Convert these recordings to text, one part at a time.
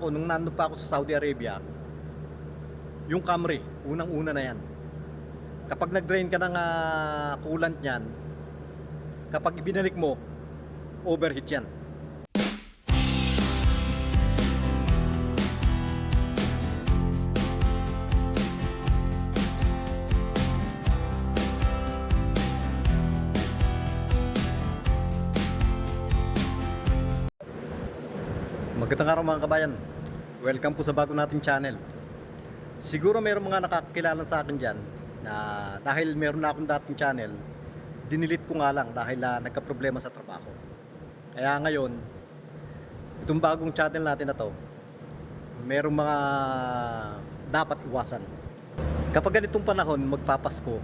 natatandaan ko nung nandun pa ako sa Saudi Arabia, yung Camry, unang-una na yan. Kapag nag-drain ka ng coolant niyan, kapag ibinalik mo, overheat yan. Magandang araw mga kabayan. Welcome po sa bago nating channel. Siguro mayroong mga nakakakilala sa akin dyan na dahil meron na akong dating channel, dinilit ko nga lang dahil nagka-problema sa trabaho. Kaya ngayon, itong bagong channel natin na to, mayroong mga dapat iwasan. Kapag ganitong panahon, magpapasko,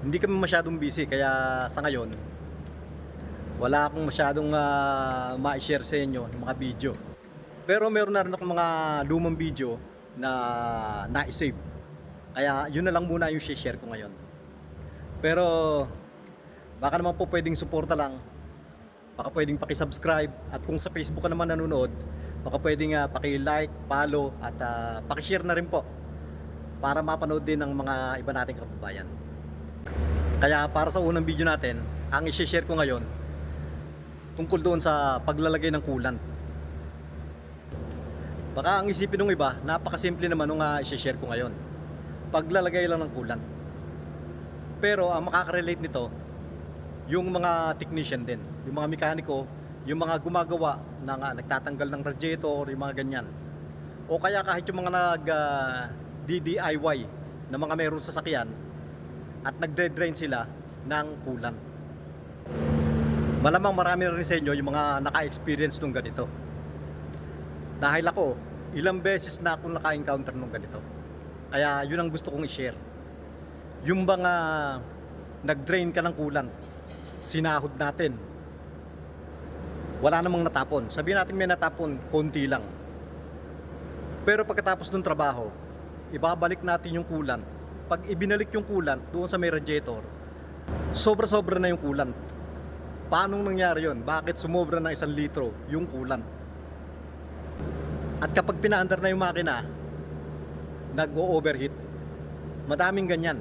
hindi kami masyadong busy, kaya sa ngayon, wala akong masyadong ma-share sa inyo ng mga video. Pero meron na rin akong mga lumang video na na-save. Kaya yun na lang muna yung share ko ngayon. Pero baka naman po pwedeng suporta lang. Baka pwedeng paki-subscribe. At kung sa Facebook ka naman nanonood, baka pwedeng paki-like, follow at paki-share na rin po para mapanood din ng mga iba nating kababayan. Kaya para sa unang video natin, ang i-share ko ngayon tungkol doon sa paglalagay ng coolant. Baka ang isipin ng iba, napakasimple naman nung i-share ko ngayon. Paglalagay lang ng coolant. Pero ang makaka-relate nito, yung mga technician din, yung mga mekaniko, yung mga gumagawa ng nagtatanggal ng radiator, yung mga ganyan. O kaya kahit yung mga DIY na mga meron sasakyan at nagde-drain sila ng coolant. Malamang marami na rin sa inyo yung mga naka-experience nung ganito. Dahil ako, ilang beses na akong naka-encounter nung ganito. Kaya yun ang gusto kong i-share. Yung bang nag-drain ka ng coolant, sinahod natin, wala namang natapon. Sabihin natin may natapon, konti lang. Pero pagkatapos ng trabaho, ibabalik natin yung coolant. Pag ibinalik yung coolant doon sa may radiator, sobra-sobra na yung coolant. Paano nangyari yun? Bakit sumobra ng 1 litro yung coolant? At kapag pinaandar na yung makina, nag-o-overheat. Madaming ganyan.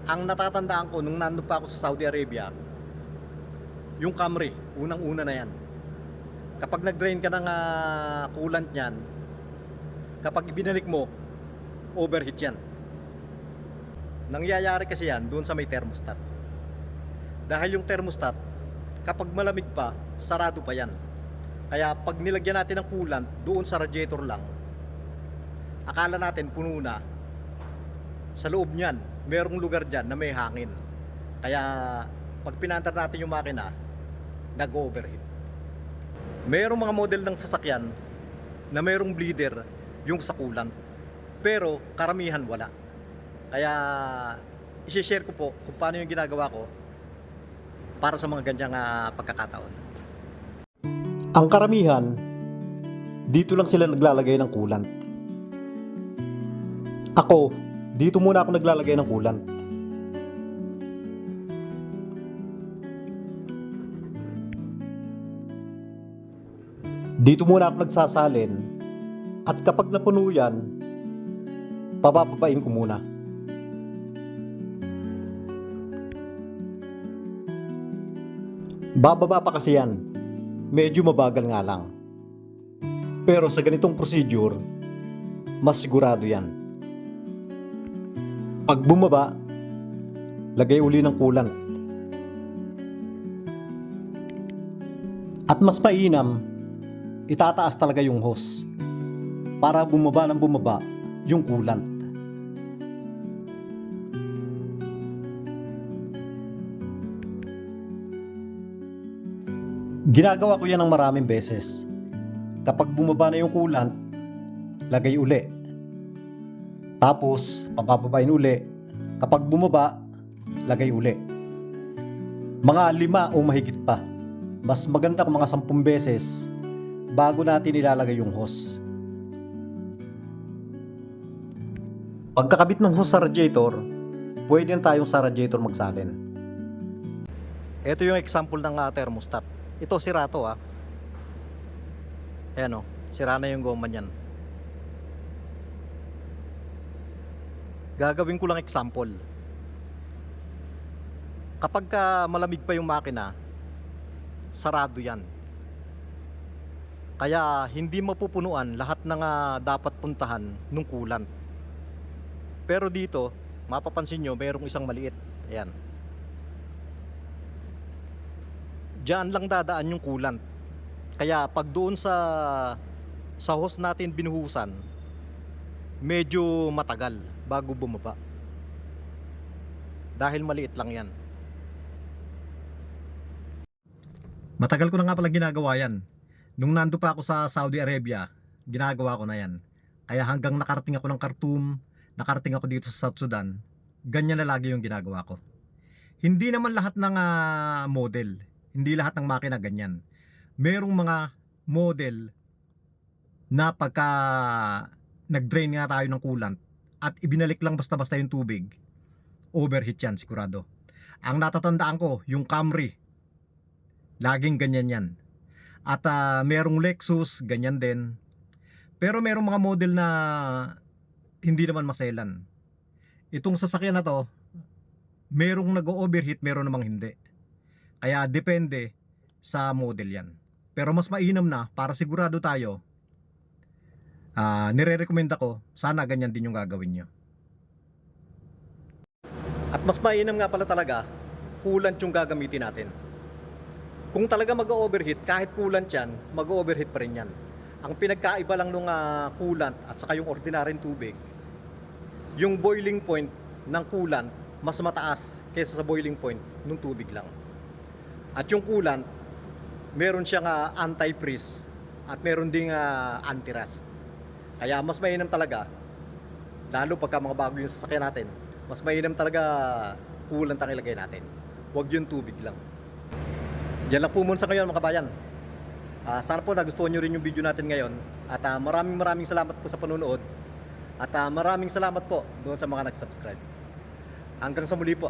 Ang natatandaan ko nung nandun pa ako sa Saudi Arabia, yung Camry, unang-una na yan. Kapag nag-drain ka ng coolant niyan, kapag ibinalik mo, overheat yan. Nangyayari kasi yan doon sa may thermostat. Dahil yung thermostat, kapag malamig pa, sarado pa yan. Kaya pag nilagyan natin ng coolant doon sa radiator lang, akala natin puno na. Sa loob niyan, merong lugar dyan na may hangin. Kaya pag pinandar natin yung makina, nag-overheat. Merong mga model ng sasakyan na merong bleeder yung sa coolant. Pero karamihan wala. Kaya i-share ko po kung paano yung ginagawa ko para sa mga ganyang pagkakataon. Ang karamihan, dito lang sila naglalagay ng coolant. Ako, dito muna ako naglalagay ng coolant. Dito muna ako nagsasalin at kapag napuno yan, pabababain ko muna. Bababa pa kasi yan. Medyo mabagal nga lang. Pero sa ganitong procedure, mas sigurado yan. Pag bumaba, lagay uli ng coolant. At mas mainam, itataas talaga yung hose para bumaba ng bumaba yung coolant. Ginagawa ko yan ng maraming beses. Kapag bumaba na yung coolant, lagay uli. Tapos, pabababain uli. Kapag bumaba, lagay uli. Mga 5 o mahigit pa. Mas maganda kung mga 10 beses bago natin ilalagay yung hose. Pagkakabit ng hose sa radiator, pwede na tayong sa radiator magsalin. Ito yung example ng thermostat. Ito sira to. Ayan o. Sira na yung goma niyan. Gagawin ko lang example. Kapag ka malamig pa yung makina, sarado yan. Kaya hindi mapupunuan lahat ng dapat puntahan ng coolant. Pero dito, mapapansin nyo, mayroong isang maliit. Ayan. Diyan lang dadaan yung coolant. Kaya pag doon sa hose natin binuhusan, medyo matagal bago bumaba. Dahil maliit lang yan. Matagal ko na nga pala ginagawa yan. Nung nando pa ako sa Saudi Arabia, ginagawa ko na yan. Kaya hanggang nakarating ako ng Khartoum, nakarating ako dito sa South Sudan, ganyan na lagi yung ginagawa ko. Hindi naman lahat ng model, hindi lahat ng makina ganyan. Merong mga model na pagka nag-drain nga tayo ng coolant at ibinalik lang basta-basta yung tubig, overheat yan sigurado. Ang natatandaan ko, yung Camry, laging ganyan yan. At merong Lexus, ganyan din. Pero merong mga model na hindi naman maselan. Itong sasakyan na to, merong nag-overheat, meron namang hindi. Kaya depende sa model yan. Pero mas mainam na, para sigurado tayo, nire-recommend ako, sana ganyan din yung gagawin nyo. At mas mainam nga pala talaga, coolant yung gagamitin natin. Kung talaga mag-overheat, kahit coolant yan, mag-overheat pa rin yan. Ang pinagkaiba lang nung coolant at saka yung ordinaryong tubig, yung boiling point ng coolant mas mataas kaysa sa boiling point ng tubig lang. At yung coolant, meron siyang anti-freeze at meron ding anti-rust. Kaya mas mainam talaga, lalo pagka mga bago yung sasakyan natin, mas mainam talaga coolant ang ilagay natin. Huwag yung tubig lang. Diyan lang po muna sa ngayon mga kabayan. Sana po nagustuhan nyo rin yung video natin ngayon. At maraming salamat po sa panonood. At maraming salamat po doon sa mga nag-subscribe. Hanggang sa muli po.